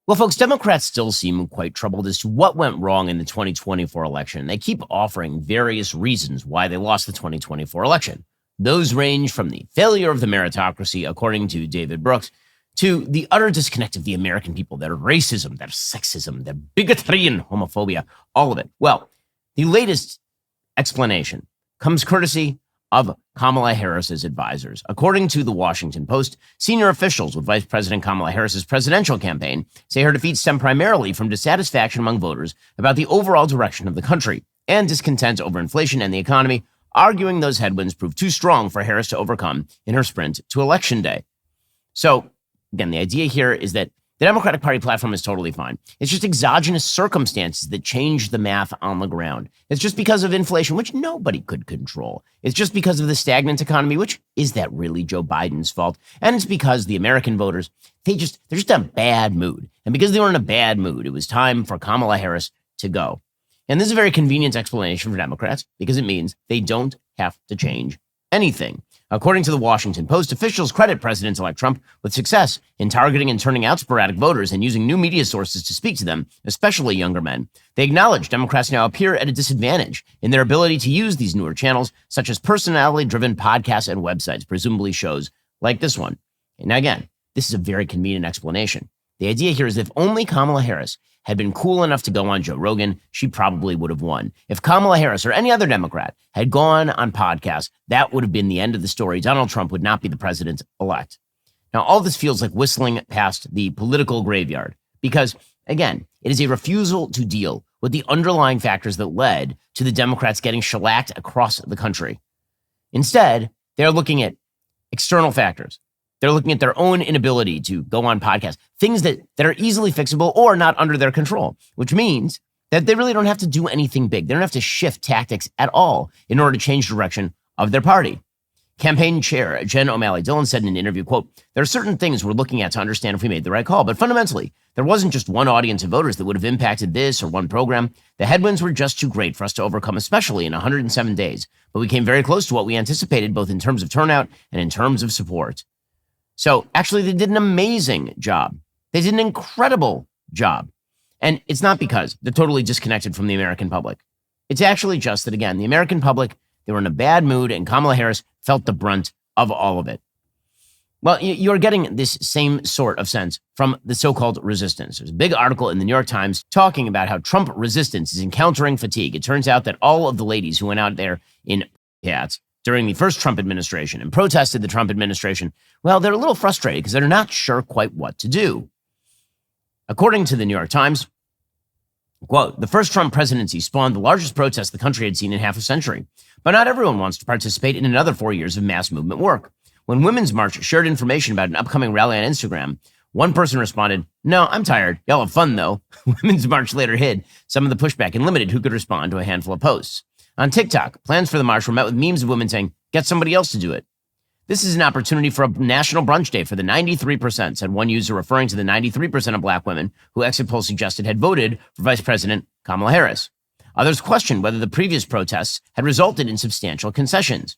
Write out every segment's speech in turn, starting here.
Well, folks, Democrats still seem quite troubled as to what went wrong in the 2024 election. They keep offering various reasons why they lost the 2024 election. Those range from the failure of the meritocracy, according to David Brooks, to the utter disconnect of the American people, their racism, their sexism, their bigotry and homophobia, all of it. Well, the latest explanation comes courtesy of Kamala Harris's advisors. According to the Washington Post, senior officials with Vice President Kamala Harris's presidential campaign say her defeat stemmed primarily from dissatisfaction among voters about the overall direction of the country and discontent over inflation and the economy, arguing those headwinds proved too strong for Harris to overcome in her sprint to Election Day. So, again, the idea here is that the Democratic Party platform is totally fine. It's just exogenous circumstances that change the math on the ground. It's just because of inflation, which nobody could control. It's just because of the stagnant economy, which is that really Joe Biden's fault? And it's because the American voters, they're just in a bad mood. And because they were in a bad mood, it was time for Kamala Harris to go. And this is a very convenient explanation for Democrats because it means they don't have to change anything. According to the Washington Post, officials credit President-elect Trump with success in targeting and turning out sporadic voters and using new media sources to speak to them, especially younger men. They acknowledge Democrats now appear at a disadvantage in their ability to use these newer channels, such as personality-driven podcasts and websites, presumably shows like this one. And again, this is a very convenient explanation. The idea here is that if only Kamala Harris had been cool enough to go on Joe Rogan, she probably would have won. If Kamala Harris or any other Democrat had gone on podcasts, that would have been the end of the story. Donald Trump would not be the president-elect. Now, all this feels like whistling past the political graveyard because, again, it is a refusal to deal with the underlying factors that led to the Democrats getting shellacked across the country. Instead, they're looking at external factors. They're looking at their own inability to go on podcasts, things that are easily fixable or not under their control, which means that they really don't have to do anything big. They don't have to shift tactics at all in order to change direction of their party. Campaign chair Jen O'Malley-Dillon said in an interview, quote, "There are certain things we're looking at to understand if we made the right call, but fundamentally, there wasn't just one audience of voters that would have impacted this or one program. The headwinds were just too great for us to overcome, especially in 107 days. But we came very close to what we anticipated, both in terms of turnout and in terms of support." So actually, they did an amazing job. They did an incredible job. And it's not because they're totally disconnected from the American public. It's actually just that, again, the American public, they were in a bad mood and Kamala Harris felt the brunt of all of it. Well, you're getting this same sort of sense from the so-called resistance. There's a big article in the New York Times talking about how Trump resistance is encountering fatigue. It turns out that all of the ladies who went out there in hats during the first Trump administration and protested the Trump administration, well, they're a little frustrated because they're not sure quite what to do. According to the New York Times, quote, "The first Trump presidency spawned the largest protest the country had seen in half a century. But not everyone wants to participate in another 4 years of mass movement work. When Women's March shared information about an upcoming rally on Instagram, one person responded, 'No, I'm tired. Y'all have fun, though.' Women's March later hid some of the pushback and limited who could respond to a handful of posts. On TikTok, plans for the march were met with memes of women saying, 'Get somebody else to do it.' This is an opportunity for a national brunch day for the 93%, said one user, referring to the 93% of black women who exit polls suggested had voted for Vice President Kamala Harris. Others questioned whether the previous protests had resulted in substantial concessions.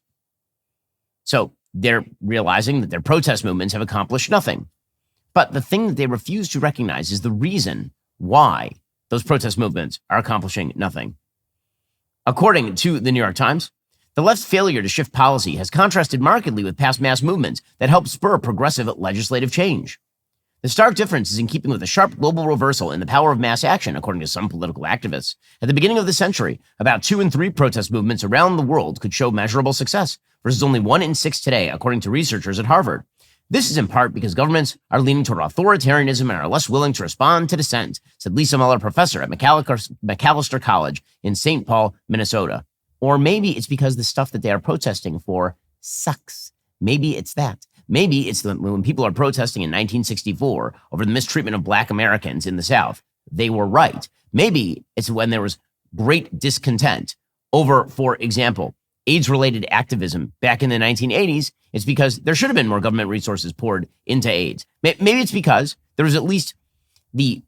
So they're realizing that their protest movements have accomplished nothing. But the thing that they refuse to recognize is the reason why those protest movements are accomplishing nothing. According to the New York Times, the left's failure to shift policy has contrasted markedly with past mass movements that helped spur progressive legislative change. The stark difference is in keeping with a sharp global reversal in the power of mass action, according to some political activists. At the beginning of the century, about 2 in 3 protest movements around the world could show measurable success, versus only 1 in 6 today, according to researchers at Harvard. This is in part because governments are leaning toward authoritarianism and are less willing to respond to dissent, said Lisa Muller, professor at Macalester College in St. Paul, Minnesota. Or maybe it's because the stuff that they are protesting for sucks. Maybe it's that. Maybe it's when people are protesting in 1964 over the mistreatment of black Americans in the South. They were right. Maybe it's when there was great discontent over, for example, AIDS-related activism back in the 1980s. It's because there should have been more government resources poured into AIDS. Maybe it's because there was at least the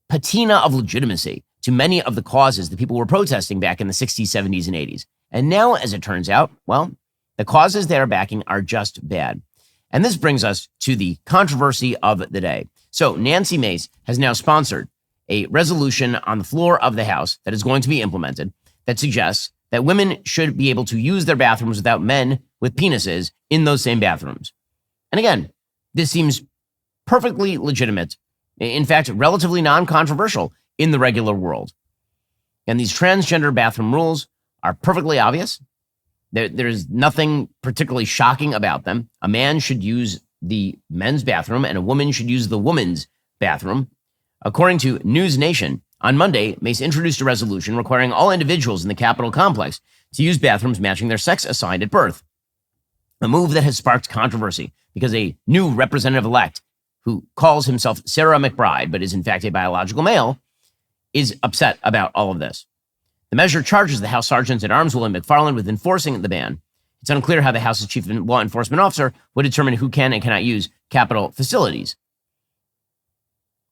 patina of legitimacy to many of the causes that people were protesting back in the 60s, 70s, and 80s. And now, as it turns out, well, the causes they are backing are just bad. And this brings us to the controversy of the day. So Nancy Mace has now sponsored a resolution on the floor of the House that is going to be implemented that suggests that women should be able to use their bathrooms without men with penises in those same bathrooms. And again, this seems perfectly legitimate, in fact, relatively non-controversial in the regular world. And these transgender bathroom rules are perfectly obvious. There's nothing particularly shocking about them. A man should use the men's bathroom and a woman should use the woman's bathroom. According to News Nation, on Monday, Mace introduced a resolution requiring all individuals in the Capitol complex to use bathrooms matching their sex assigned at birth. A move that has sparked controversy because a new representative-elect who calls himself Sarah McBride, but is in fact a biological male, is upset about all of this. The measure charges the House Sergeant-at-Arms William McFarland with enforcing the ban. It's unclear how the House's chief law enforcement officer would determine who can and cannot use Capitol facilities.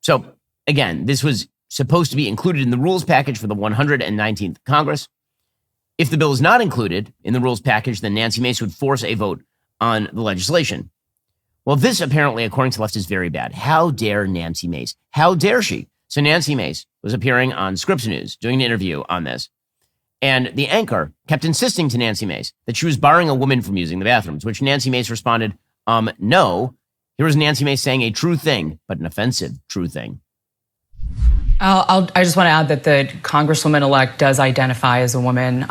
So, again, this was supposed to be included in the rules package for the 119th Congress. If the bill is not included in the rules package, then Nancy Mace would force a vote on the legislation. Well, this apparently, according to left, is very bad. How dare Nancy Mace? How dare she? So Nancy Mace was appearing on Scripps News, doing an interview on this. And the anchor kept insisting to Nancy Mace that she was barring a woman from using the bathrooms, which Nancy Mace responded, no. Here was Nancy Mace saying a true thing, but an offensive true thing. I just want to add that the Congresswoman-elect does identify as a woman.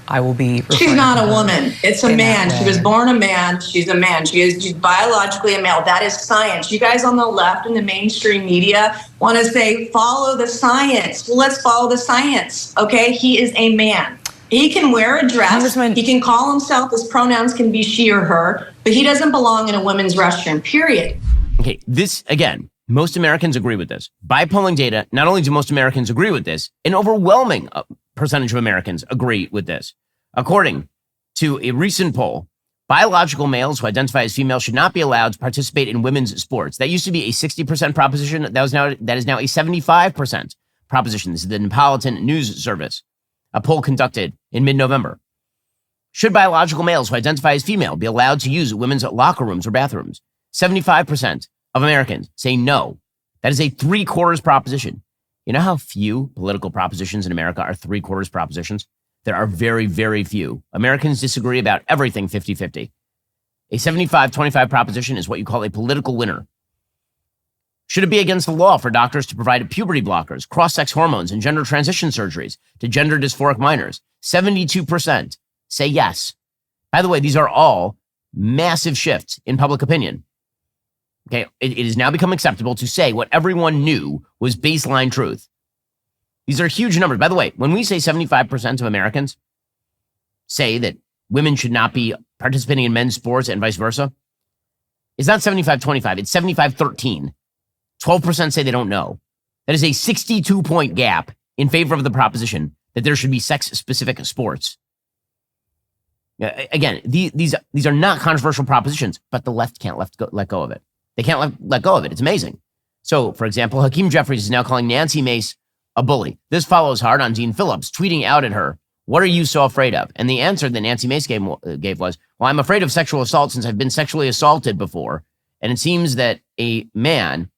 I will be. She's not a woman. It's a man. She was born a man. She's a man. She's biologically a male. That is science. You guys on the left and the mainstream media want to say, follow the science. Well, let's follow the science. Okay. He is a man. He can wear a dress. He can call himself, his pronouns can be she or her, but he doesn't belong in a women's restroom, period. Okay. This, again, most Americans agree with this. By polling data, not only do most Americans agree with this, an overwhelming percentage of Americans agree with this. According to a recent poll, biological males who identify as female should not be allowed to participate in women's sports. That used to be a 60% proposition. That is now a 75% proposition. This is the Napolitan News Service, a poll conducted in mid-November. Should biological males who identify as female be allowed to use women's locker rooms or bathrooms? 75% of Americans say no. That is a 3/4 proposition. You know how few political propositions in America are 3/4 propositions? There are very, very few. Americans disagree about everything 50-50. A 75-25 proposition is what you call a political winner. Should it be against the law for doctors to provide puberty blockers, cross-sex hormones, and gender transition surgeries to gender dysphoric minors? 72% say yes. By the way, these are all massive shifts in public opinion. Okay, it has now become acceptable to say what everyone knew was baseline truth. These are huge numbers. By the way, when we say 75% of Americans say that women should not be participating in men's sports and vice versa, it's not 75-25, it's 75-13. 12% say they don't know. That is a 62-point gap in favor of the proposition that there should be sex-specific sports. Again, these are not controversial propositions, but the left can't let go of it. They can't let go of it. It's amazing. So, for example, Hakeem Jeffries is now calling Nancy Mace a bully. This follows hard on Dean Phillips, tweeting out at her, "What are you so afraid of?" And the answer that Nancy Mace gave was, "Well, I'm afraid of sexual assault since I've been sexually assaulted before." And it seems that a man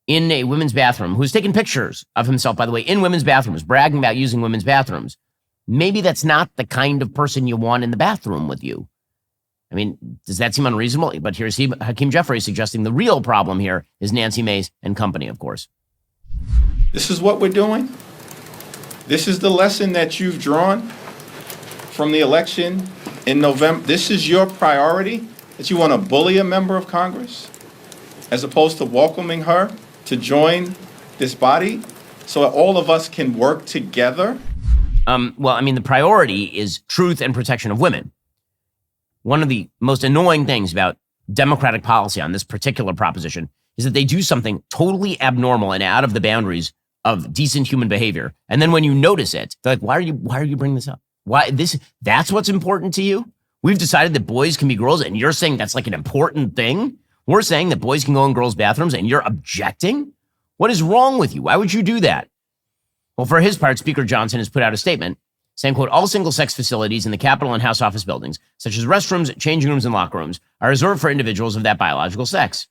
in a women's bathroom who's taken pictures of himself, by the way, in women's bathrooms, bragging about using women's bathrooms, maybe that's not the kind of person you want in the bathroom with you. I mean, does that seem unreasonable? But here's Hakeem Jeffries suggesting the real problem here is Nancy Mace and company, of course. This is what we're doing. This is the lesson that you've drawn from the election in November. This is your priority, that you want to bully a member of Congress as opposed to welcoming her to join this body so that all of us can work together. Well, I mean, the priority is truth and protection of women. One of the most annoying things about Democratic policy on this particular proposition is that they do something totally abnormal and out of the boundaries of decent human behavior. And then when you notice it, they're like, why are you bringing this up? That's what's important to you? We've decided that boys can be girls and you're saying that's like an important thing? We're saying that boys can go in girls' bathrooms and you're objecting? What is wrong with you? Why would you do that? Well, for his part, Speaker Johnson has put out a statement saying, quote, all single-sex facilities in the Capitol and House office buildings, such as restrooms, changing rooms, and locker rooms, are reserved for individuals of that biological sex.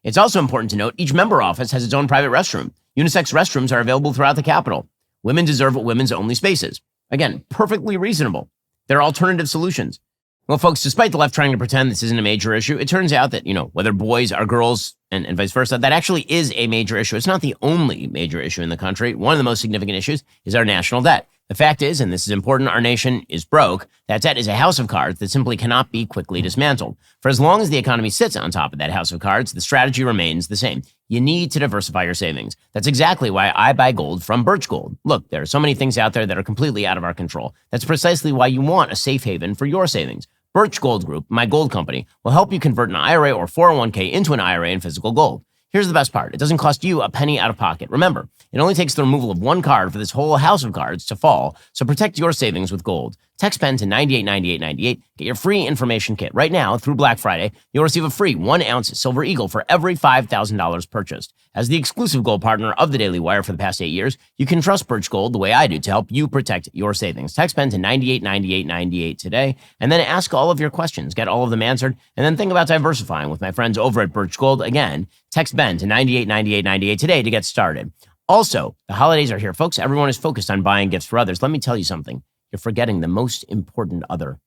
It's also important to note each member office has its own private restroom. Unisex restrooms are available throughout the Capitol. Women deserve women's only spaces. Again, perfectly reasonable. There are alternative solutions. Well, folks, despite the left trying to pretend this isn't a major issue, it turns out that, whether boys are girls and vice versa, that actually is a major issue. It's not the only major issue in the country. One of the most significant issues is our national debt. The fact is, and this is important, our nation is broke. That debt is a house of cards that simply cannot be quickly dismantled. For as long as the economy sits on top of that house of cards, the strategy remains the same. You need to diversify your savings. That's exactly why I buy gold from Birch Gold. Look, there are so many things out there that are completely out of our control. That's precisely why you want a safe haven for your savings. Birch Gold Group, my gold company, will help you convert an IRA or 401k into an IRA in physical gold. Here's the best part. It doesn't cost you a penny out of pocket. Remember, it only takes the removal of one card for this whole house of cards to fall, so protect your savings with gold. Text PEN to 989898. Get your free information kit. Right now, through Black Friday, you'll receive a free 1-ounce Silver Eagle for every $5,000 purchased. As the exclusive gold partner of the Daily Wire for the past 8 years, you can trust Birch Gold the way I do to help you protect your savings. Text PEN to 989898 today, and then ask all of your questions. Get all of them answered, and then think about diversifying with my friends over at Birch Gold. Again, text BEN to 989898 today to get started. Also, the holidays are here, folks. Everyone is focused on buying gifts for others. Let me tell you something. You're forgetting the most important other.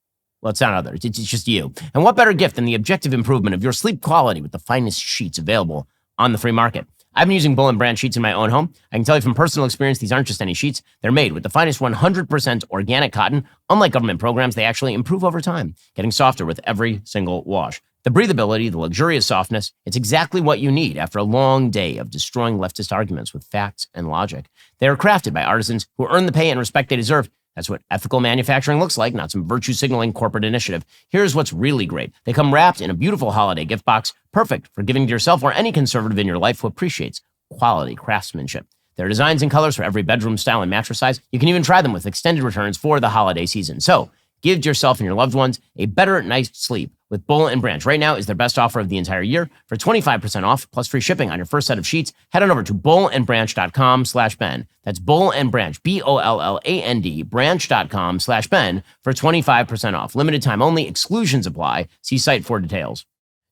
Well, it's not other. It's just you. And what better gift than the objective improvement of your sleep quality with the finest sheets available on the free market? I've been using Bull & Branch sheets in my own home. I can tell you from personal experience, these aren't just any sheets. They're made with the finest 100% organic cotton. Unlike government programs, they actually improve over time, getting softer with every single wash. The breathability, the luxurious softness, it's exactly what you need after a long day of destroying leftist arguments with facts and logic. They are crafted by artisans who earn the pay and respect they deserve. That's what ethical manufacturing looks like, not some virtue signaling corporate initiative. Here's what's really great. They come wrapped in a beautiful holiday gift box, perfect for giving to yourself or any conservative in your life who appreciates quality craftsmanship. There are designs and colors for every bedroom style and mattress size. You can even try them with extended returns for the holiday season. So give yourself and your loved ones a better night's sleep with Bull & Branch. Right now is their best offer of the entire year. For 25% off plus free shipping on your first set of sheets, head on over to bullandbranch.com/Ben. That's Bull & Branch, BOLLAND, branch.com/Ben for 25% off. Limited time only. Exclusions apply. See site for details.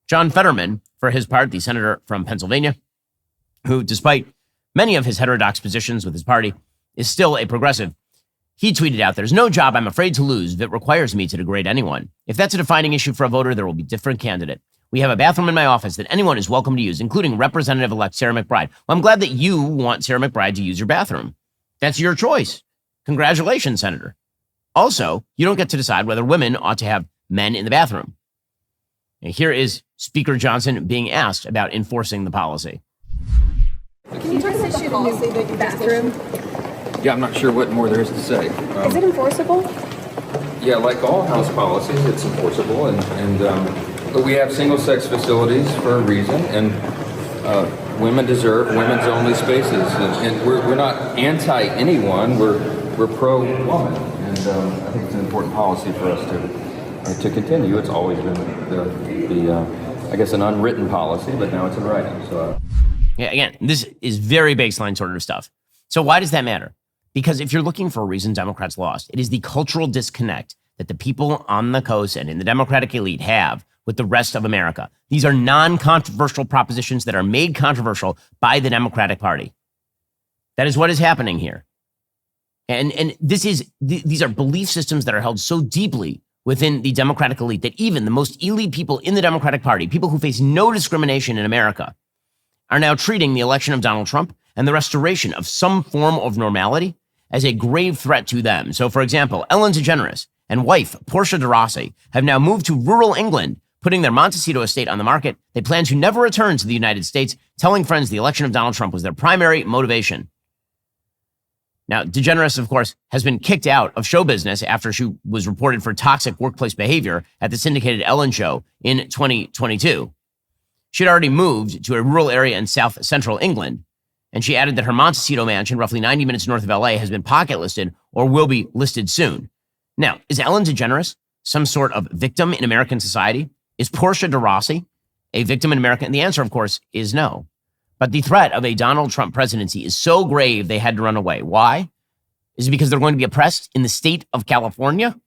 John Fetterman, for his part, the senator from Pennsylvania, who, despite many of his heterodox positions with his party, is still a progressive. He tweeted out, "There's no job I'm afraid to lose that requires me to degrade anyone. If that's a defining issue for a voter, there will be a different candidate. We have a bathroom in my office that anyone is welcome to use, including Representative-elect Sarah McBride." Well, I'm glad that you want Sarah McBride to use your bathroom. That's your choice. Congratulations, Senator. Also, you don't get to decide whether women ought to have men in the bathroom. And here is Speaker Johnson being asked about enforcing the policy. Can you talk about the policy that you bathroom? Yeah, I'm not sure what more there is to say. Is it enforceable? Yeah, like all house policies, it's enforceable, but we have single-sex facilities for a reason, and women deserve women's only spaces, and we're not anti-anyone. We're pro-woman, and I think it's an important policy for us to continue. It's always been I guess an unwritten policy, but now it's in writing. So. Yeah, again, this is very baseline sort of stuff. So why does that matter? Because if you're looking for a reason Democrats lost, it is the cultural disconnect that the people on the coast and in the Democratic elite have with the rest of America. These are non-controversial propositions that are made controversial by the Democratic Party. That is what is happening here. And these are belief systems that are held so deeply within the Democratic elite that even the most elite people in the Democratic Party, people who face no discrimination in America, are now treating the election of Donald Trump and the restoration of some form of normality as a grave threat to them. So, for example, Ellen DeGeneres and wife Portia de Rossi have now moved to rural England, putting their Montecito estate on the market. They plan to never return to the United States, telling friends the election of Donald Trump was their primary motivation. Now, DeGeneres, of course, has been kicked out of show business after she was reported for toxic workplace behavior at the syndicated Ellen show in 2022. She'd already moved to a rural area in south central England, and she added that her Montecito mansion, roughly 90 minutes north of LA, has been pocket listed or will be listed soon. Now, is Ellen DeGeneres some sort of victim in American society? Is Portia de Rossi a victim in America? And the answer, of course, is no. But the threat of a Donald Trump presidency is so grave they had to run away. Why? Is it because they're going to be oppressed in the state of California?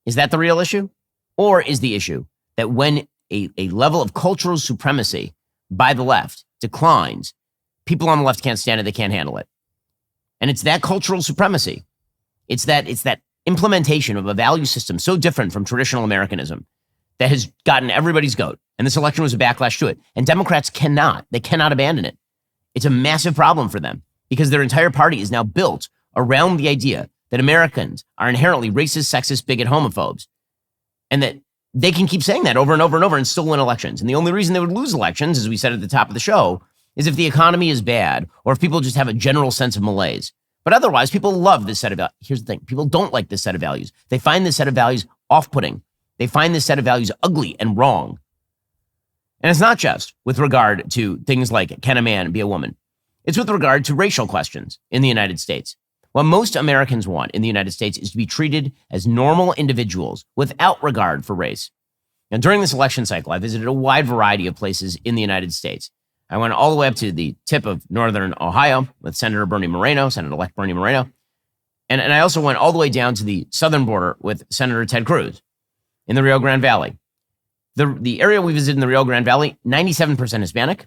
Is that the real issue? Or is the issue that when a level of cultural supremacy by the left declines, people on the left can't stand it. They can't handle it. And it's that cultural supremacy. It's that implementation of a value system so different from traditional Americanism that has gotten everybody's goat. And this election was a backlash to it. And Democrats cannot abandon it. It's a massive problem for them because their entire party is now built around the idea that Americans are inherently racist, sexist, bigot, homophobes. And that they can keep saying that over and over and over and still win elections. And the only reason they would lose elections, as we said at the top of the show, is if the economy is bad or if people just have a general sense of malaise. But otherwise, people love this set of values. Here's the thing. People don't like this set of values. They find this set of values off-putting. They find this set of values ugly and wrong. And it's not just with regard to things like, can a man be a woman? It's with regard to racial questions in the United States. What most Americans want in the United States is to be treated as normal individuals without regard for race. And during this election cycle, I visited a wide variety of places in the United States. I went all the way up to the tip of northern Ohio with Senator Senator-elect Bernie Moreno. And I also went all the way down to the southern border with Senator Ted Cruz in the Rio Grande Valley. The area we visited in the Rio Grande Valley, 97% Hispanic,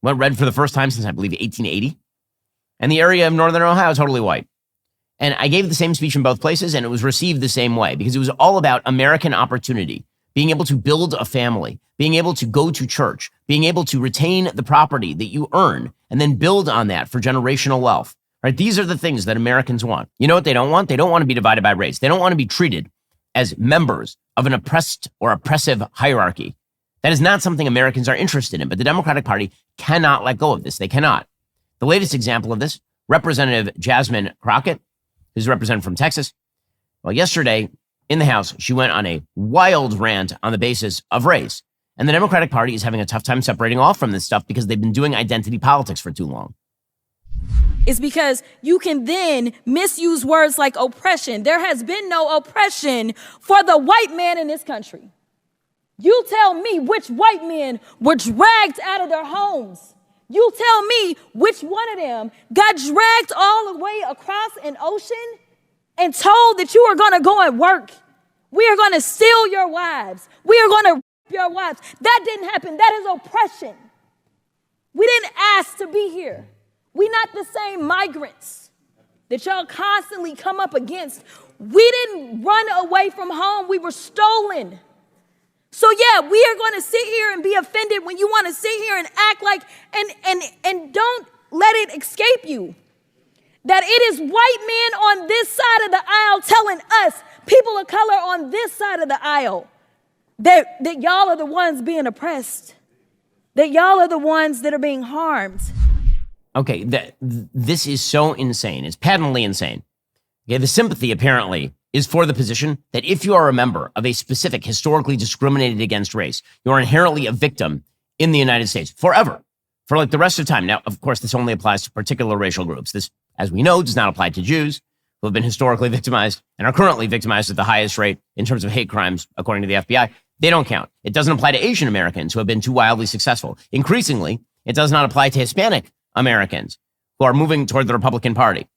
went red for the first time since, I believe, 1880. And the area of northern Ohio, totally white. And I gave the same speech in both places, and it was received the same way because it was all about American opportunity, being able to build a family, being able to go to church, being able to retain the property that you earn, and then build on that for generational wealth. Right? These are the things that Americans want. You know what they don't want? They don't want to be divided by race. They don't want to be treated as members of an oppressed or oppressive hierarchy. That is not something Americans are interested in, but the Democratic Party cannot let go of this. They cannot. The latest example of this, Representative Jasmine Crockett, who's a representative from Texas. Well, yesterday in the House, she went on a wild rant on the basis of race. And the Democratic Party is having a tough time separating off from this stuff because they've been doing identity politics for too long. Is because you can then misuse words like oppression. There has been no oppression for the white man in this country. You tell me which white men were dragged out of their homes. You tell me which one of them got dragged all the way across an ocean and told that you are going to go and work. We are going to steal your wives. We are going to rape your wives. That didn't happen. That is oppression. We didn't ask to be here. We're not the same migrants that y'all constantly come up against. We didn't run away from home. We were stolen. So yeah, we are going to sit here and be offended when you want to sit here and act like, and don't let it escape you that it is white men on this side of the aisle telling us, people of color on this side of the aisle, that y'all are the ones being oppressed, that y'all are the ones that are being harmed. Okay, this is so insane. It's patently insane. Okay, the sympathy apparently is for the position that if you are a member of a specific historically discriminated against race, you are inherently a victim in the United States forever, for like the rest of time. Now, of course, this only applies to particular racial groups. This, as we know, does not apply to Jews who have been historically victimized and are currently victimized at the highest rate in terms of hate crimes, according to the FBI. They don't count. It doesn't apply to Asian Americans who have been too wildly successful. Increasingly, it does not apply to Hispanic Americans who are moving toward the Republican Party.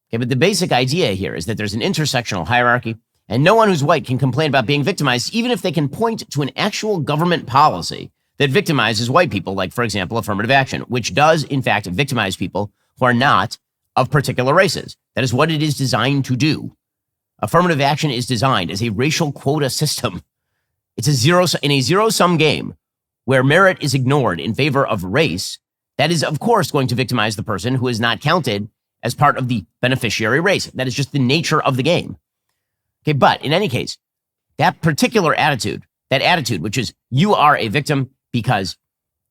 Okay, but the basic idea here is that there's an intersectional hierarchy, and no one who's white can complain about being victimized, even if they can point to an actual government policy that victimizes white people, like, for example, affirmative action, which does, in fact, victimize people who are not of particular races. That is what it is designed to do. Affirmative action is designed as a racial quota system. It's in a zero-sum game where merit is ignored in favor of race. That is, of course, going to victimize the person who is not counted as part of the beneficiary race. That is just the nature of the game. Okay, but in any case, that particular attitude, which is you are a victim because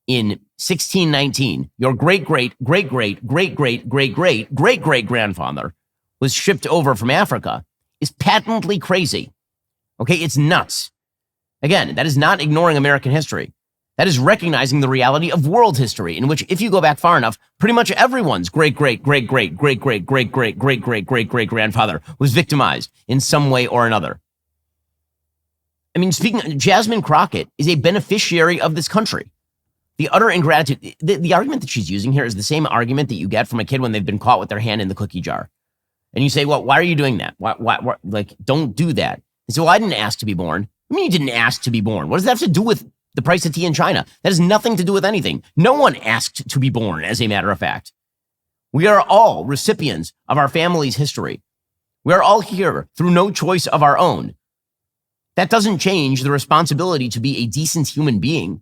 in 1619, your great-great-great-great-great-great-great-great-great-grandfather was shipped over from Africa, is patently crazy. Okay, it's nuts. Again, that is not ignoring American history. That is recognizing the reality of world history, in which, if you go back far enough, pretty much everyone's great-great-great-great-great-great-great-great-great-great-great-grandfather was victimized in some way or another. I mean, Jasmine Crockett is a beneficiary of this country. The utter ingratitude, the argument that she's using here is the same argument that you get from a kid when they've been caught with their hand in the cookie jar. And you say, well, why are you doing that? Why, like, don't do that. They say, well, I didn't ask to be born. I mean, you didn't ask to be born. What does that have to do with the price of tea in China. That has nothing to do with anything. No one asked to be born, as a matter of fact. We are all recipients of our family's history. We are all here through no choice of our own. That doesn't change the responsibility to be a decent human being.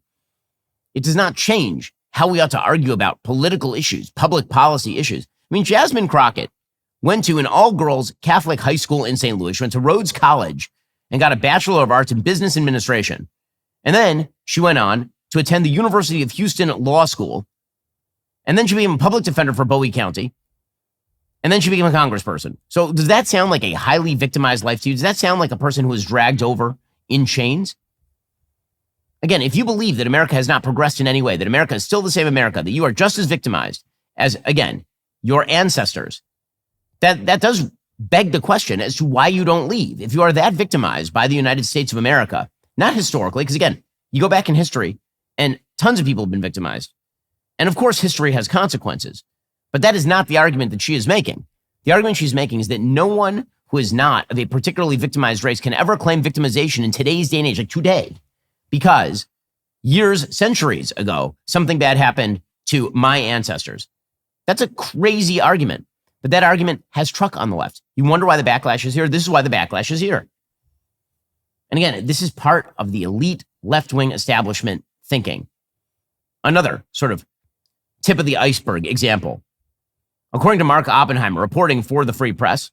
It does not change how we ought to argue about political issues, public policy issues. I mean, Jasmine Crockett went to an all-girls Catholic high school in St. Louis, went to Rhodes College, and got a Bachelor of Arts in Business Administration. And then she went on to attend the University of Houston Law School. And then she became a public defender for Bowie County. And then she became a congressperson. So does that sound like a highly victimized life to you? Does that sound like a person who was dragged over in chains? Again, if you believe that America has not progressed in any way, that America is still the same America, that you are just as victimized as, again, your ancestors, that does beg the question as to why you don't leave. If you are that victimized by the United States of America, not historically, because again, you go back in history and tons of people have been victimized. And of course, history has consequences. But that is not the argument that she is making. The argument she's making is that no one who is not of a particularly victimized race can ever claim victimization in today's day and age, like today, because centuries ago, something bad happened to my ancestors. That's a crazy argument. But that argument has truck on the left. You wonder why the backlash is here? This is why the backlash is here. And again, this is part of the elite left-wing establishment thinking. Another sort of tip of the iceberg example. According to Mark Oppenheimer, reporting for the Free Press,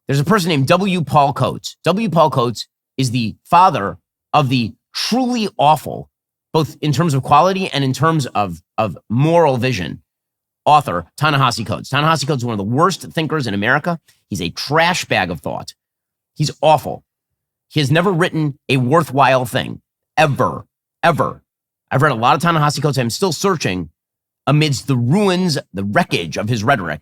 there's a person named W. Paul Coates. W. Paul Coates is the father of the truly awful, both in terms of quality and in terms of moral vision, author Ta-Nehisi Coates. Ta-Nehisi Coates is one of the worst thinkers in America. He's a trash bag of thought. He's awful. He has never written a worthwhile thing, ever. I've read a lot of Ta-Nehisi Coates. I'm still searching amidst the ruins, the wreckage of his rhetoric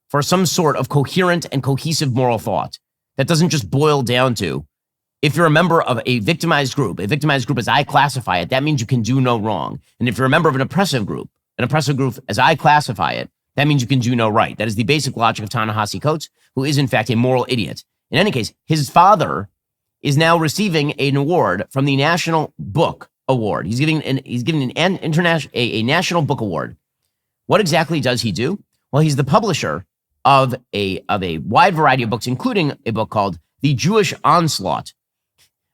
for some sort of coherent and cohesive moral thought that doesn't just boil down to, if you're a member of a victimized group as I classify it, that means you can do no wrong. And if you're a member of an oppressive group as I classify it, that means you can do no right. That is the basic logic of Ta-Nehisi Coates, who is in fact a moral idiot. In any case, his father is now receiving an award from the National Book Award. He's giving an international a National Book Award. What exactly does he do? Well, he's the publisher of a wide variety of books, including a book called The Jewish Onslaught.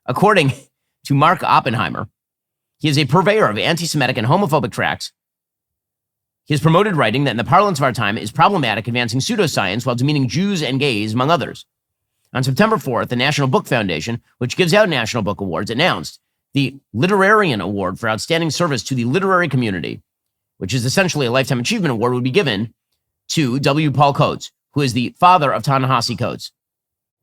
According to Mark Oppenheimer, he is a purveyor of anti-Semitic and homophobic tracts. He has promoted writing that in the parlance of our time is problematic, advancing pseudoscience while demeaning Jews and gays, among others. On September 4th, the National Book Foundation, which gives out National Book Awards, announced the Literarian Award for Outstanding Service to the Literary Community, which is essentially a Lifetime Achievement Award, would be given to W. Paul Coates, who is the father of Ta-Nehisi Coates.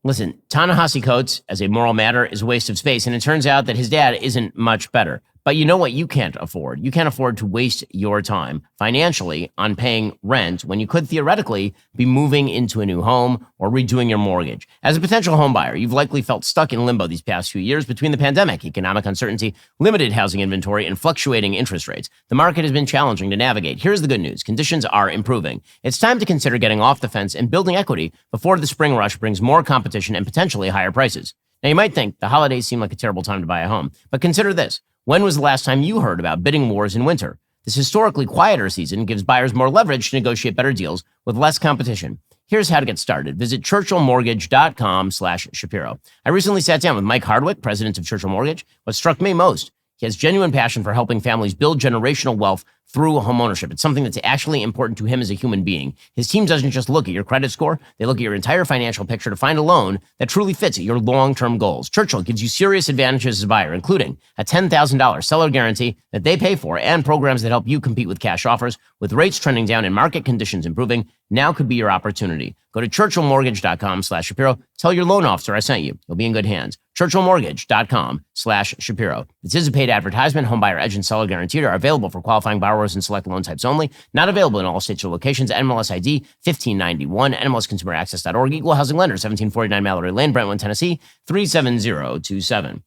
Listen, Ta-Nehisi Coates, as a moral matter, is a waste of space, and it turns out that his dad isn't much better. But you know what you can't afford? You can't afford to waste your time financially on paying rent when you could theoretically be moving into a new home or redoing your mortgage. As a potential home buyer, you've likely felt stuck in limbo these past few years between the pandemic, economic uncertainty, limited housing inventory, and fluctuating interest rates. The market has been challenging to navigate. Here's the good news. Conditions are improving. It's time to consider getting off the fence and building equity before the spring rush brings more competition and potentially higher prices. Now, you might think the holidays seem like a terrible time to buy a home, but consider this. When was the last time you heard about bidding wars in winter? This historically quieter season gives buyers more leverage to negotiate better deals with less competition. Here's how to get started. Visit churchillmortgage.com/Shapiro. I recently sat down with Mike Hardwick, president of Churchill Mortgage. What struck me most, he has genuine passion for helping families build generational wealth through homeownership. It's something that's actually important to him as a human being. His team doesn't just look at your credit score. They look at your entire financial picture to find a loan that truly fits your long-term goals. Churchill gives you serious advantages as a buyer, including a $10,000 seller guarantee that they pay for and programs that help you compete with cash offers. With rates trending down and market conditions improving, now could be your opportunity. Go to churchillmortgage.com/Shapiro. Tell your loan officer I sent you. You'll be in good hands. churchillmortgage.com/Shapiro. This is a paid advertisement. Home buyer edge and seller guaranteed are available for qualifying borrowers and select loan types only. Not available in all states or locations. NMLS ID 1591. NMLSconsumeraccess.org. Equal housing lender 1749 Mallory Lane, Brentwood, Tennessee 37027.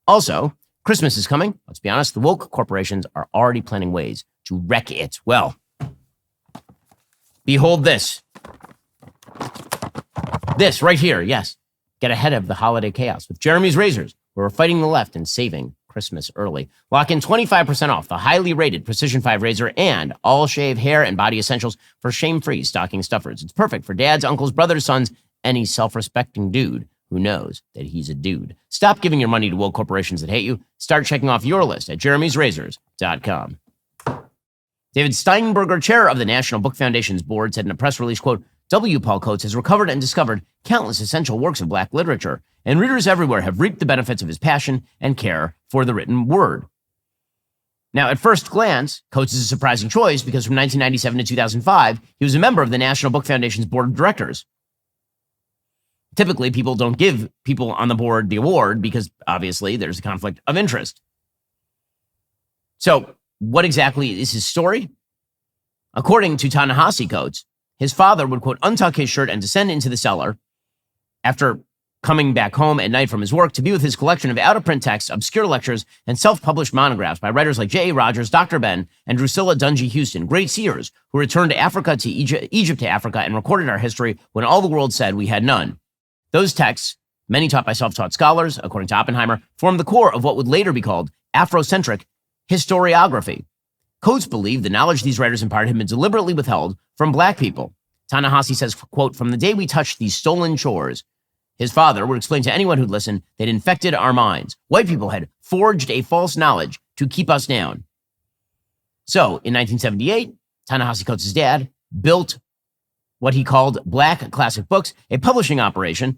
Also, Christmas is coming. Let's be honest. The woke corporations are already planning ways to wreck it. Well, behold this. This right here, yes. Get ahead of the holiday chaos with Jeremy's Razors, where we're fighting the left and saving Christmas early. Lock in 25% off the highly rated Precision 5 razor and all shave, hair, and body essentials for shame-free stocking stuffers. It's perfect for dads, uncles, brothers, sons, any self-respecting dude who knows that he's a dude. Stop giving your money to woke corporations that hate you. Start checking off your list at jeremysrazors.com. David Steinberger, chair of the National Book Foundation's board, said in a press release, quote, W. Paul Coates has recovered and discovered countless essential works of Black literature, and readers everywhere have reaped the benefits of his passion and care for the written word. Now, at first glance, Coates is a surprising choice because from 1997 to 2005, he was a member of the National Book Foundation's board of directors. Typically, people don't give people on the board the award because, obviously, there's a conflict of interest. So, what exactly is his story? According to Ta-Nehisi Coates, his father would, quote, untuck his shirt and descend into the cellar after coming back home at night from his work to be with his collection of out-of-print texts, obscure lectures, and self-published monographs by writers like J.A. Rogers, Dr. Ben, and Drusilla Dungy Houston, great seers who returned to Africa, to Egypt to Africa, and recorded our history when all the world said we had none. Those texts, many taught by self-taught scholars, according to Oppenheimer, formed the core of what would later be called Afrocentric historiography. Coates believed the knowledge these writers imparted had been deliberately withheld from Black people. Ta-Nehisi says, quote, from the day we touched these stolen shores, his father would explain to anyone who'd listen, they'd infected our minds. White people had forged a false knowledge to keep us down. So, in 1978, Ta-Nehisi Coates' dad built what he called Black Classic Books, a publishing operation,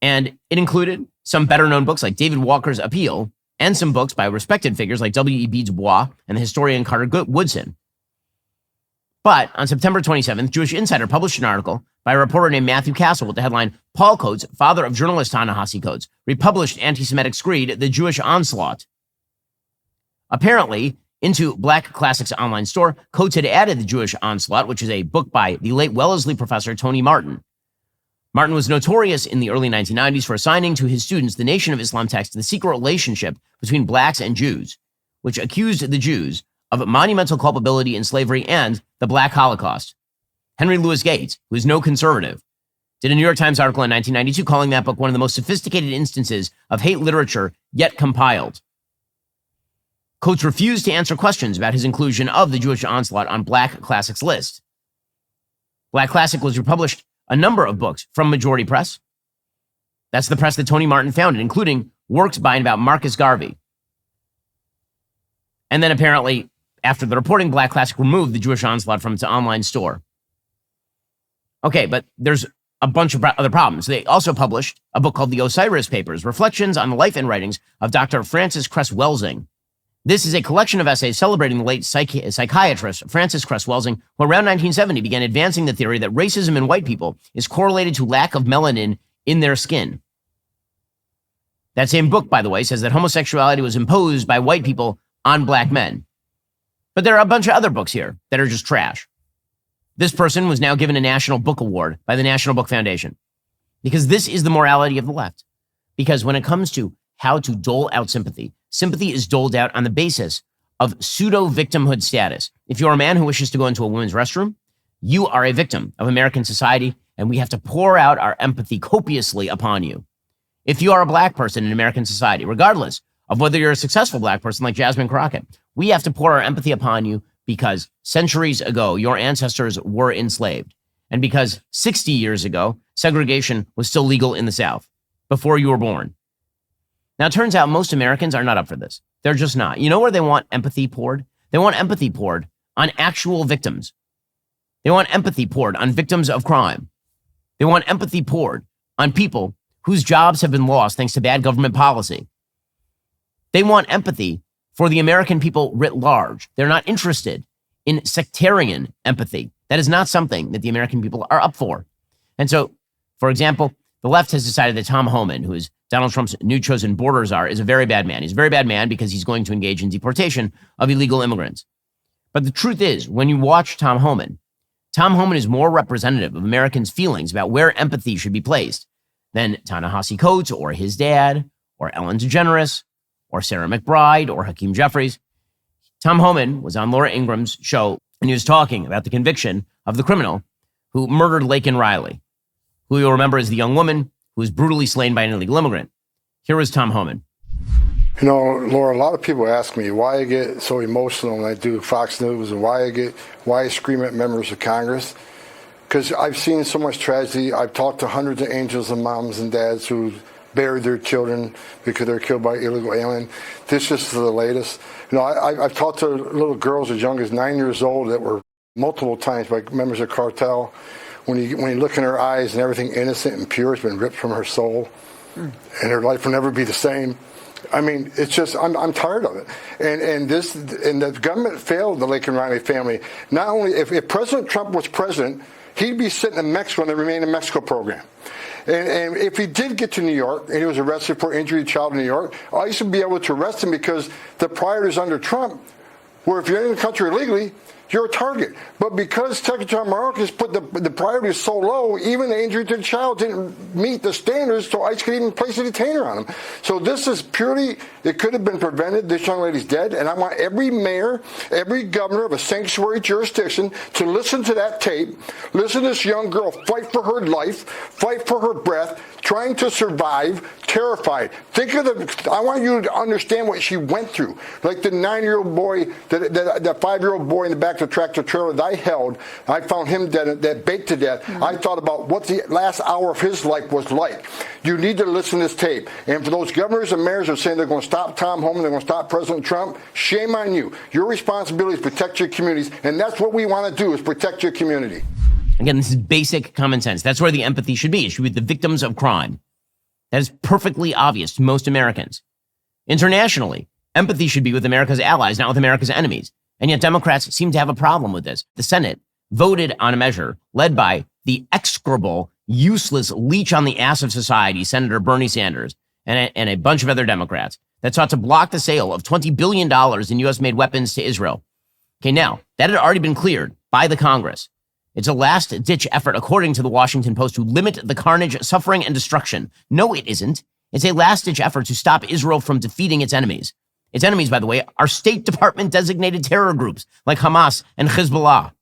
and it included some better-known books like David Walker's Appeal and some books by respected figures like W.E.B. Du Bois and the historian Carter Woodson. But on September 27th, Jewish Insider published an article by a reporter named Matthew Castle with the headline, Paul Coates, father of journalist Ta-Nehisi Coates, republished anti-Semitic screed, The Jewish Onslaught. Apparently, into Black Classics online store, Coates had added The Jewish Onslaught, which is a book by the late Wellesley professor Tony Martin. Martin was notorious in the early 1990s for assigning to his students the Nation of Islam text, The Secret Relationship Between Blacks and Jews, which accused the Jews of monumental culpability in slavery and the Black Holocaust. Henry Louis Gates, who is no conservative, did a New York Times article in 1992 calling that book one of the most sophisticated instances of hate literature yet compiled. Coates refused to answer questions about his inclusion of The Jewish Onslaught on Black Classics list. Black Classic was republished a number of books from Majority Press. That's the press that Tony Martin founded, including works by and about Marcus Garvey. And then apparently, after the reporting, Black Classic removed The Jewish Onslaught from its online store. Okay, but there's a bunch of other problems. They also published a book called The Osiris Papers, Reflections on the Life and Writings of Dr. Francis Cress Welsing. This is a collection of essays celebrating the late psychiatrist Francis Cress Welsing, who around 1970 began advancing the theory that racism in white people is correlated to lack of melanin in their skin. That same book, by the way, says that homosexuality was imposed by white people on Black men. But there are a bunch of other books here that are just trash. This person was now given a National Book Award by the National Book Foundation because this is the morality of the left. Because when it comes to how to dole out sympathy, sympathy is doled out on the basis of pseudo-victimhood status. If you're a man who wishes to go into a women's restroom, you are a victim of American society, and we have to pour out our empathy copiously upon you. If you are a Black person in American society, regardless of whether you're a successful Black person like Jasmine Crockett, we have to pour our empathy upon you because centuries ago, your ancestors were enslaved. And because 60 years ago, segregation was still legal in the South, before you were born. Now, it turns out most Americans are not up for this. They're just not. You know where they want empathy poured? They want empathy poured on actual victims. They want empathy poured on victims of crime. They want empathy poured on people whose jobs have been lost thanks to bad government policy. They want empathy for the American people writ large. They're not interested in sectarian empathy. That is not something that the American people are up for. And so, for example, the left has decided that Tom Homan, who is Donald Trump's new chosen border czar, is a very bad man. He's a very bad man because he's going to engage in deportation of illegal immigrants. But the truth is, when you watch Tom Homan is more representative of Americans' feelings about where empathy should be placed than Ta-Nehisi Coates or his dad or Ellen DeGeneres or Sarah McBride or Hakeem Jeffries. Tom Homan was on Laura Ingram's show and he was talking about the conviction of the criminal who murdered Laken Riley, who you'll remember is the young woman who was brutally slain by an illegal immigrant. Here was Tom Homan. You know, Laura, a lot of people ask me why I get so emotional when I do Fox News and why I scream at members of Congress. Because I've seen so much tragedy. I've talked to hundreds of angels and moms and dads who buried their children because they're killed by illegal alien. This is the latest. You know, I've talked to little girls as young as 9 years old that were multiple times by members of cartel. When you look in her eyes and everything innocent and pure has been ripped from her soul, and her life will never be the same. I mean, it's just, I'm tired of it. And the government failed the Laken Riley family. Not only, if President Trump was president, he'd be sitting in Mexico in the Remain in Mexico program. And if he did get to New York and he was arrested for injury to a child in New York, I used to be able to arrest him because the priorities under Trump were if you're in the country illegally, you're a target. But because Secretary Mayorkas put the priorities so low, even the injury to the child didn't meet the standards, so ICE could even place a detainer on him. So this is purely, it could have been prevented. This young lady's dead. And I want every mayor, every governor of a sanctuary jurisdiction to listen to that tape, listen to this young girl fight for her life, fight for her breath, trying to survive, terrified. I want you to understand what she went through. Like the 9-year-old boy, the 5-year-old boy in the back of the tractor trailer that I held, I found him dead, that baked to death. I thought about what the last hour of his life was like. You need to listen to this tape. And for those governors and mayors who are saying they're going to stop Tom Homan, they're going to stop President Trump, shame on you. Your responsibility is protect your communities, and that's what we want to do, is protect your community. Again, this is basic common sense. That's where the empathy should be. It should be the victims of crime. That is perfectly obvious to most Americans. Internationally, empathy should be with America's allies, not with America's enemies. And yet Democrats seem to have a problem with this. The Senate voted on a measure led by the execrable, useless leech on the ass of society, Senator Bernie Sanders, and a bunch of other Democrats, that sought to block the sale of $20 billion in U.S.-made weapons to Israel. Okay, now, that had already been cleared by the Congress. It's a last-ditch effort, according to the Washington Post, to limit the carnage, suffering, and destruction. No, it isn't. It's a last-ditch effort to stop Israel from defeating its enemies. Its enemies, by the way, are State Department-designated terror groups like Hamas and Hezbollah.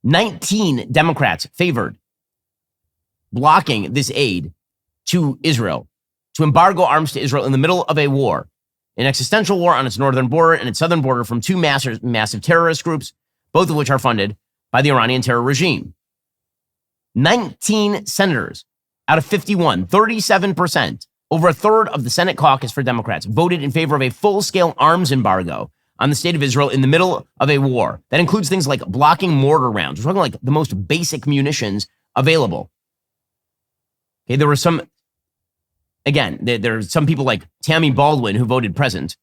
19 Democrats favored blocking this aid to Israel, to embargo arms to Israel in the middle of a war, an existential war on its northern border and its southern border from two massive terrorist groups, both of which are funded by the Iranian terror regime. 19 senators out of 51, 37%, over a third of the Senate caucus for Democrats, voted in favor of a full-scale arms embargo on the state of Israel in the middle of a war. That includes things like blocking mortar rounds. We're talking like the most basic munitions available. Okay, there were some, again, there are some people like Tammy Baldwin who voted present.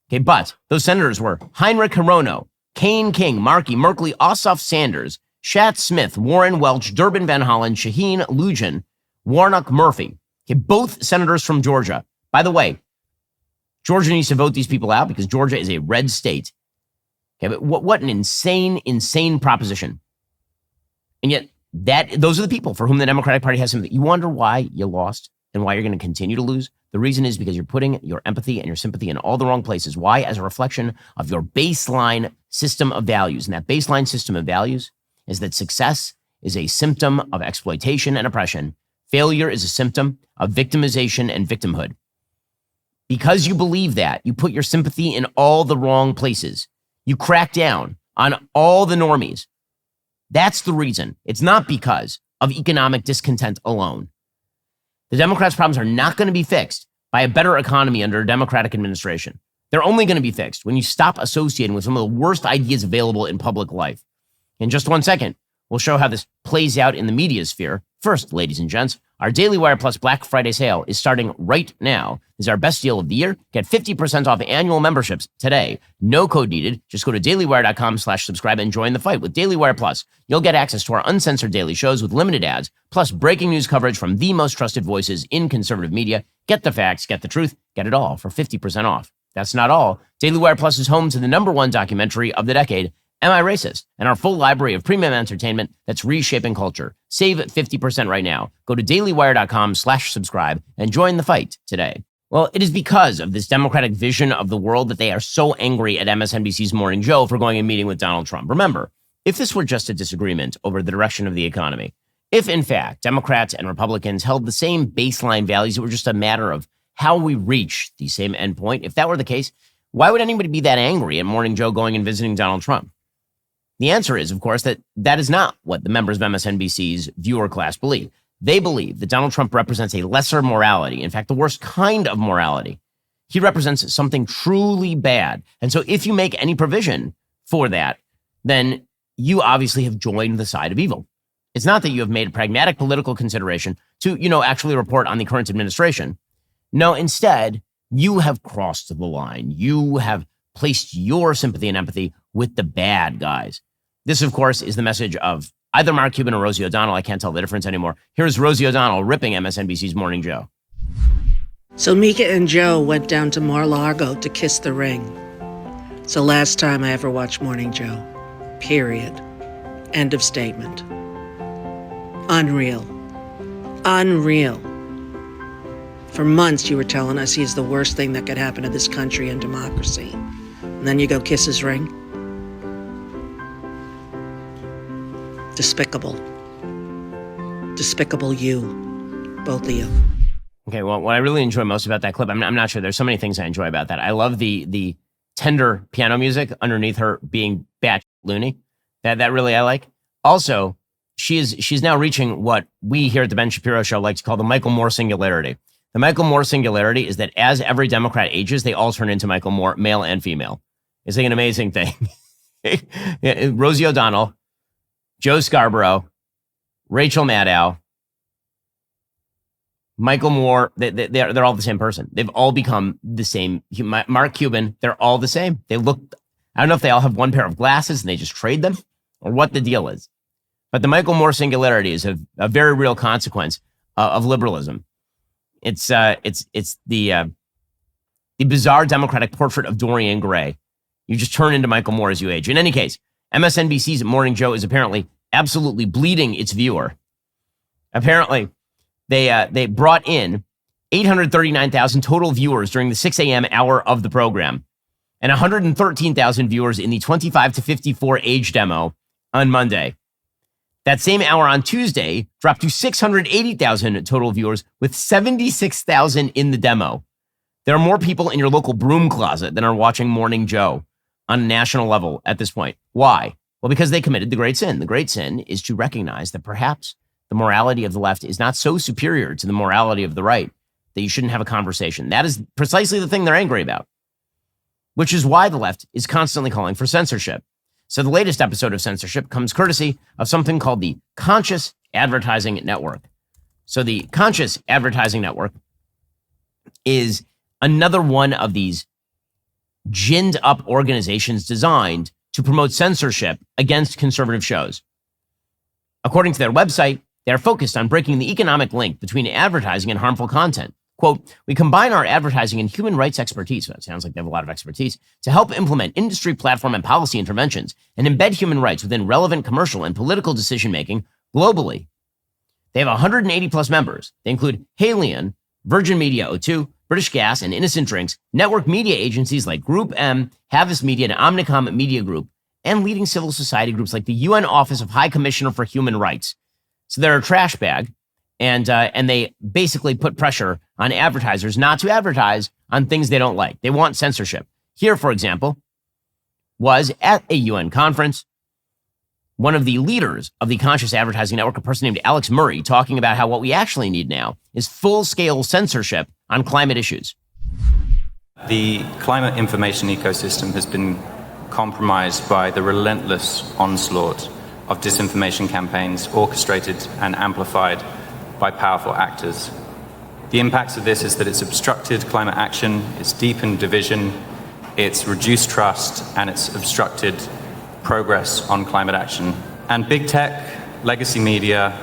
Okay, but those senators were Heinrich Hirono, Kane King, Markey, Merkley, Ossoff Sanders, Shat Smith, Warren Welch, Durbin Van Hollen, Shaheen Lujan, Warnock Murphy. Okay, both senators from Georgia. By the way, Georgia needs to vote these people out because Georgia is a red state. Okay, but what an insane proposition. And yet, those are the people for whom the Democratic Party has sympathy. You wonder why you lost and why you're going to continue to lose? The reason is because you're putting your empathy and your sympathy in all the wrong places. Why? As a reflection of your baseline system of values. And that baseline system of values is that success is a symptom of exploitation and oppression. Failure is a symptom of victimization and victimhood. Because you believe that, you put your sympathy in all the wrong places. You crack down on all the normies. That's the reason. It's not because of economic discontent alone. The Democrats' problems are not going to be fixed by a better economy under a Democratic administration. They're only going to be fixed when you stop associating with some of the worst ideas available in public life. In just 1 second, we'll show how this plays out in the media sphere. First, ladies and gents, our Daily Wire Plus Black Friday sale is starting right now. This is our best deal of the year. Get 50% off annual memberships today. No code needed. Just go to dailywire.com/subscribe and join the fight. With Daily Wire Plus, you'll get access to our uncensored daily shows with limited ads, plus breaking news coverage from the most trusted voices in conservative media. Get the facts, get the truth, get it all for 50% off. That's not all. Daily Wire Plus is home to the #1 documentary of the decade, Am I Racist? And our full library of premium entertainment that's reshaping culture. Save 50% right now. Go to dailywire.com/subscribe and join the fight today. Well, it is because of this Democratic vision of the world that they are so angry at MSNBC's Morning Joe for going and meeting with Donald Trump. Remember, if this were just a disagreement over the direction of the economy, if in fact Democrats and Republicans held the same baseline values, it were just a matter of how we reach the same endpoint. If that were the case, why would anybody be that angry at Morning Joe going and visiting Donald Trump? The answer is, of course, that is not what the members of MSNBC's viewer class believe. They believe that Donald Trump represents a lesser morality, in fact, the worst kind of morality. He represents something truly bad. And so if you make any provision for that, then you obviously have joined the side of evil. It's not that you have made a pragmatic political consideration to, actually report on the current administration. No, instead, you have crossed the line. You have placed your sympathy and empathy with the bad guys. This, of course, is the message of either Mark Cuban or Rosie O'Donnell. I can't tell the difference anymore. Here's Rosie O'Donnell ripping MSNBC's Morning Joe. So Mika and Joe went down to Mar-a-Lago to kiss the ring. It's the last time I ever watched Morning Joe. Period. End of statement. Unreal. Unreal. For months you were telling us he's the worst thing that could happen to this country and democracy. And then you go kiss his ring? Despicable. Despicable you. Both of you. Okay, well, what I really enjoy most about that clip, I'm not sure. There's so many things I enjoy about that. I love the tender piano music underneath her being bat loony. That really I like. Also, she's now reaching what we here at the Ben Shapiro Show like to call the Michael Moore singularity. The Michael Moore singularity is that as every Democrat ages, they all turn into Michael Moore, male and female. It's like an amazing thing. Rosie O'Donnell, Joe Scarborough, Rachel Maddow, Michael Moore, they're all the same person. They've all become the same. Mark Cuban, they're all the same. They look, I don't know if they all have one pair of glasses and they just trade them or what the deal is. But the Michael Moore singularity is a very real consequence of liberalism. It's the bizarre Democratic portrait of Dorian Gray. You just turn into Michael Moore as you age. In any case, MSNBC's Morning Joe is apparently absolutely bleeding its viewer. Apparently, they brought in 839,000 total viewers during the 6 a.m. hour of the program and 113,000 viewers in the 25 to 54 age demo on Monday. That same hour on Tuesday dropped to 680,000 total viewers with 76,000 in the demo. There are more people in your local broom closet than are watching Morning Joe on a national level at this point. Why? Well, because they committed the great sin. The great sin is to recognize that perhaps the morality of the left is not so superior to the morality of the right that you shouldn't have a conversation. That is precisely the thing they're angry about, which is why the left is constantly calling for censorship. So the latest episode of censorship comes courtesy of something called the Conscious Advertising Network. So the Conscious Advertising Network is another one of these ginned up organizations designed to promote censorship against conservative shows. According to their website, they are focused on breaking the economic link between advertising and harmful content. Quote, we combine our advertising and human rights expertise, well, it sounds like they have a lot of expertise, to help implement industry, platform, and policy interventions and embed human rights within relevant commercial and political decision-making globally. They have 180 plus members. They include Halion, Virgin Media O2, British Gas, and Innocent Drinks, network media agencies like Group M, Havas Media, and Omnicom Media Group, and leading civil society groups like the UN Office of High Commissioner for Human Rights. So they're a trash bag. And they basically put pressure on advertisers not to advertise on things they don't like. They want censorship. Here, for example, was at a UN conference, one of the leaders of the Conscious Advertising Network, a person named Alex Murray, talking about how what we actually need now is full-scale censorship on climate issues. The climate information ecosystem has been compromised by the relentless onslaught of disinformation campaigns orchestrated and amplified by powerful actors. The impacts of this is that it's obstructed climate action, it's deepened division, it's reduced trust, and it's obstructed progress on climate action. And big tech, legacy media,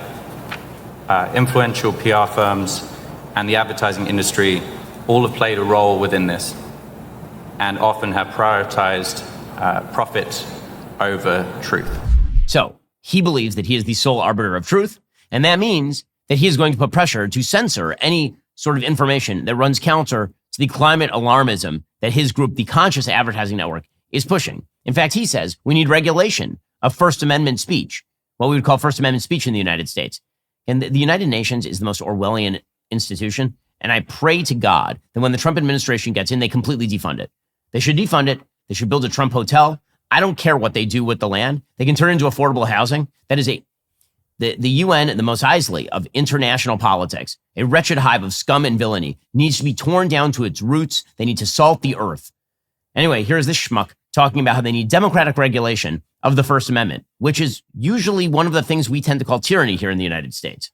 influential PR firms, and the advertising industry all have played a role within this and often have prioritized profit over truth. So he believes that he is the sole arbiter of truth, and that means that he is going to put pressure to censor any sort of information that runs counter to the climate alarmism that his group, the Conscious Advertising Network, is pushing. In fact, he says we need regulation of First Amendment speech, what we would call First Amendment speech in the United States. And the United Nations is the most Orwellian institution And I pray to God that when the Trump administration gets in, they completely defund it. They should defund it. They should build a Trump hotel. I don't care what they do with the land. They can turn it into affordable housing. That is the UN, the Mos Eisley of international politics, a wretched hive of scum and villainy, needs to be torn down to its roots. They need to salt the earth. Anyway, here's this schmuck talking about how they need democratic regulation of the First Amendment, which is usually one of the things we tend to call tyranny here in the United States.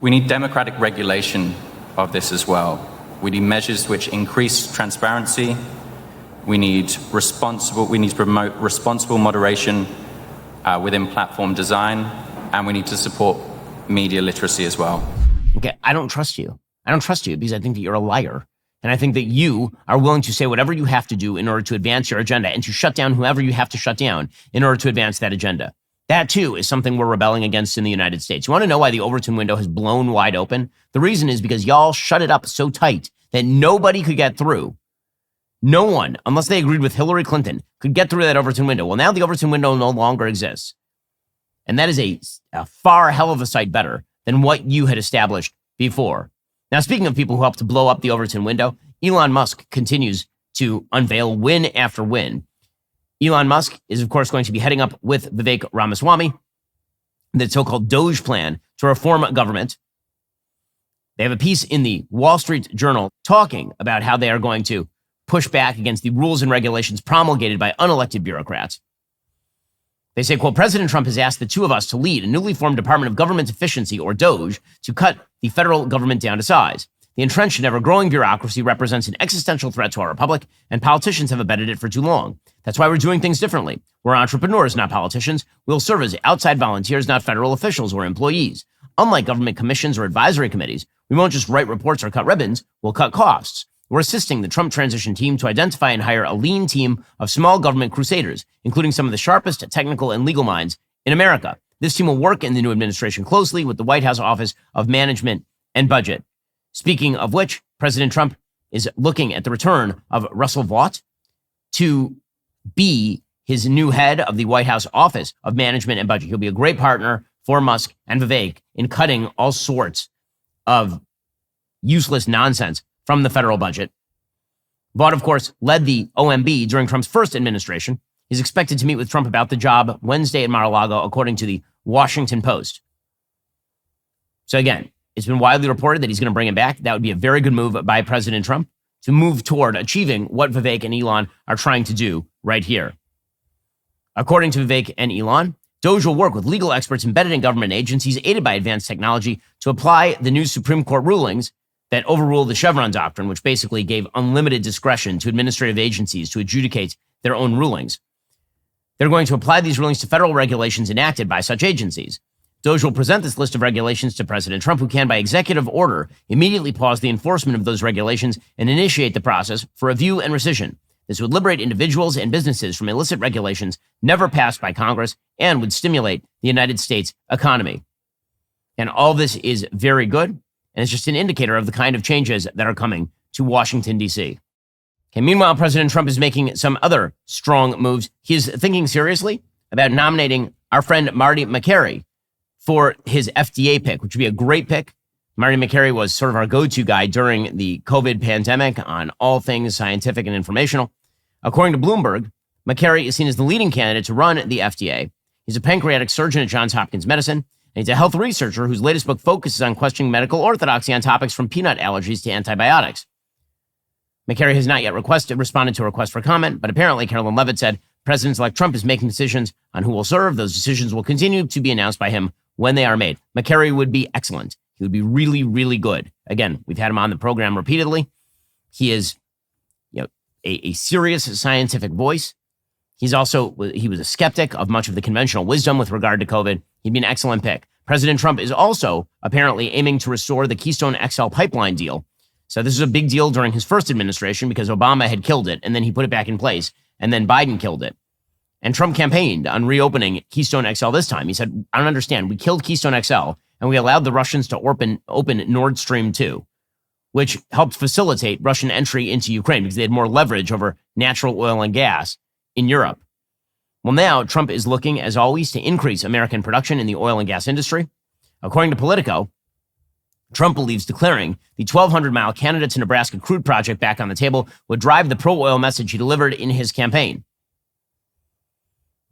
We need democratic regulation of this as well. We need measures which increase transparency. We need to promote responsible moderation within platform design, and we need to support media literacy as well. Okay, I don't trust you. I don't trust you because I think that you're a liar. And I think that you are willing to say whatever you have to do in order to advance your agenda and to shut down whoever you have to shut down in order to advance that agenda. That, too, is something we're rebelling against in the United States. You want to know why the Overton window has blown wide open? The reason is because y'all shut it up so tight that nobody could get through. No one, unless they agreed with Hillary Clinton, could get through that Overton window. Well, now the Overton window no longer exists. And that is a far hell of a sight better than what you had established before. Now, speaking of people who helped to blow up the Overton window, Elon Musk continues to unveil win after win. Elon Musk is, of course, going to be heading up with Vivek Ramaswamy the so-called Doge plan to reform government. They have a piece in the Wall Street Journal talking about how they are going to push back against the rules and regulations promulgated by unelected bureaucrats. They say, quote, President Trump has asked the two of us to lead a newly formed Department of Government Efficiency, or DOGE, to cut the federal government down to size. The entrenched and ever-growing bureaucracy represents an existential threat to our republic, and politicians have abetted it for too long. That's why we're doing things differently. We're entrepreneurs, not politicians. We'll serve as outside volunteers, not federal officials or employees. Unlike government commissions or advisory committees, we won't just write reports or cut ribbons. We'll cut costs. We're assisting the Trump transition team to identify and hire a lean team of small government crusaders, including some of the sharpest technical and legal minds in America. This team will work in the new administration closely with the White House Office of Management and Budget. Speaking of which, President Trump is looking at the return of Russell Vought to be his new head of the White House Office of Management and Budget. He'll be a great partner for Musk and Vivek in cutting all sorts of useless nonsense from the federal budget. Vought, of course, led the OMB during Trump's first administration. He's expected to meet with Trump about the job Wednesday at Mar-a-Lago, according to the Washington Post. So again, it's been widely reported that he's going to bring him back. That would be a very good move by President Trump to move toward achieving what Vivek and Elon are trying to do right here. According to Vivek and Elon, DOGE will work with legal experts embedded in government agencies aided by advanced technology to apply the new Supreme Court rulings that overruled the Chevron doctrine, which basically gave unlimited discretion to administrative agencies to adjudicate their own rulings. They're going to apply these rulings to federal regulations enacted by such agencies. DOGE will present this list of regulations to President Trump, who can, by executive order, immediately pause the enforcement of those regulations and initiate the process for review and rescission. This would liberate individuals and businesses from illicit regulations never passed by Congress and would stimulate the United States economy. And all this is very good, and it's just an indicator of the kind of changes that are coming to Washington, D.C. Okay, meanwhile, President Trump is making some other strong moves. He is thinking seriously about nominating our friend Marty McCary for his FDA pick, which would be a great pick. Marty McCary was sort of our go-to guy during the COVID pandemic on all things scientific and informational. According to Bloomberg, McCary is seen as the leading candidate to run the FDA. He's a pancreatic surgeon at Johns Hopkins Medicine, and he's a health researcher whose latest book focuses on questioning medical orthodoxy on topics from peanut allergies to antibiotics. McCary has not yet responded to a request for comment, but apparently Carolyn Levitt said President-elect Trump is making decisions on who will serve. Those decisions will continue to be announced by him when they are made. McCary would be excellent. He would be really, really good. Again, we've had him on the program repeatedly. He is, a serious scientific voice. He was a skeptic of much of the conventional wisdom with regard to COVID. He'd be an excellent pick. President Trump is also apparently aiming to restore the Keystone XL pipeline deal. So this is a big deal during his first administration because Obama had killed it, and then he put it back in place, and then Biden killed it. And Trump campaigned on reopening Keystone XL this time. He said, I don't understand. We killed Keystone XL, and we allowed the Russians to open Nord Stream 2, which helped facilitate Russian entry into Ukraine because they had more leverage over natural oil and gas in Europe. Well, now Trump is looking, as always, to increase American production in the oil and gas industry. According to Politico, Trump believes declaring the 1,200-mile Canada to Nebraska crude project back on the table would drive the pro-oil message he delivered in his campaign.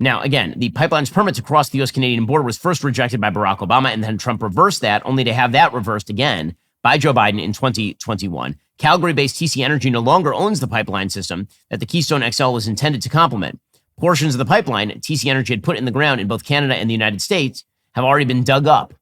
Now, again, the pipeline's permit to cross the U.S.-Canadian border was first rejected by Barack Obama, and then Trump reversed that, only to have that reversed again by Joe Biden in 2021. Calgary-based TC Energy no longer owns the pipeline system that the Keystone XL was intended to complement. Portions of the pipeline TC Energy had put in the ground in both Canada and the United States have already been dug up.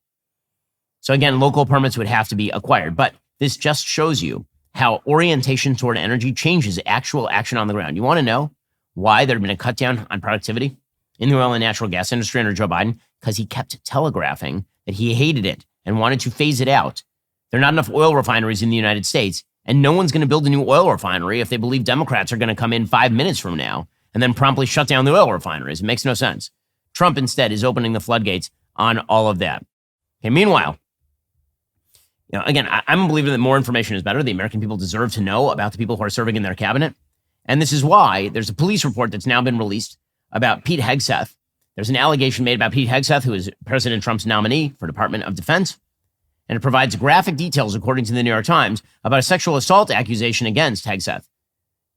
So again, local permits would have to be acquired. But this just shows you how orientation toward energy changes actual action on the ground. You want to know why there had been a cut down on productivity in the oil and natural gas industry under Joe Biden? Because he kept telegraphing that he hated it and wanted to phase it out. There are not enough oil refineries in the United States, and no one's going to build a new oil refinery if they believe Democrats are going to come in 5 minutes from now and then promptly shut down the oil refineries. It makes no sense. Trump instead is opening the floodgates on all of that. Okay, meanwhile, again, I'm a believer that more information is better. The American people deserve to know about the people who are serving in their cabinet. And this is why there's a police report that's now been released about Pete Hegseth. There's an allegation made about Pete Hegseth, who is President Trump's nominee for Department of Defense. And it provides graphic details, according to the New York Times, about a sexual assault accusation against Hegseth.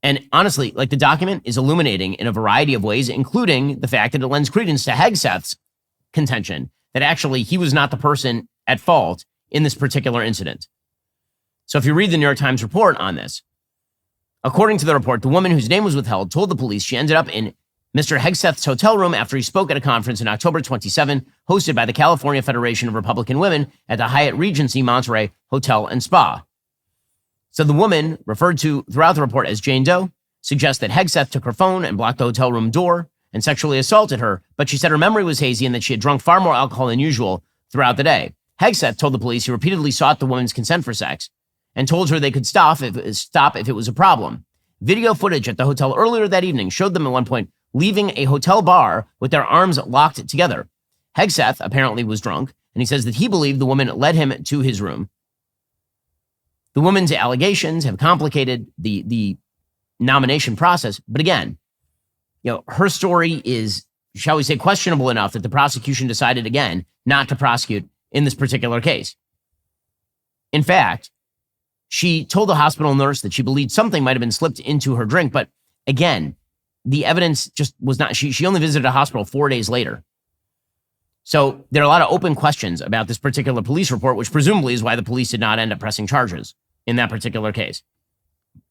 And honestly, the document is illuminating in a variety of ways, including the fact that it lends credence to Hegseth's contention that actually he was not the person at fault in this particular incident. So if you read the New York Times report on this, according to the report, the woman whose name was withheld told the police she ended up in Mr. Hegseth's hotel room after he spoke at a conference in October 27, hosted by the California Federation of Republican Women at the Hyatt Regency Monterey Hotel and Spa. So the woman, referred to throughout the report as Jane Doe, suggests that Hegseth took her phone and blocked the hotel room door and sexually assaulted her, but she said her memory was hazy and that she had drunk far more alcohol than usual throughout the day. Hegseth told the police he repeatedly sought the woman's consent for sex and told her they could stop if it was a problem. Video footage at the hotel earlier that evening showed them at one point leaving a hotel bar with their arms locked together. Hegseth apparently was drunk, and he says that he believed the woman led him to his room. The woman's allegations have complicated the nomination process, but again, her story is, shall we say, questionable enough that the prosecution decided again not to prosecute in this particular case. In fact, she told the hospital nurse that she believed something might have been slipped into her drink, but again, the evidence just was not, she only visited a hospital 4 days later. So there are a lot of open questions about this particular police report, which presumably is why the police did not end up pressing charges in that particular case.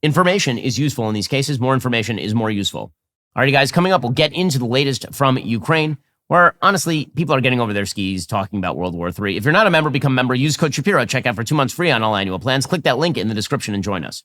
Information is useful in these cases. More information is more useful. Alrighty, guys, coming up, we'll get into the latest from Ukraine, where honestly, people are getting over their skis talking about World War III. If you're not a member, become a member. Use code Shapiro. Check out for 2 months free on all annual plans. Click that link in the description and join us.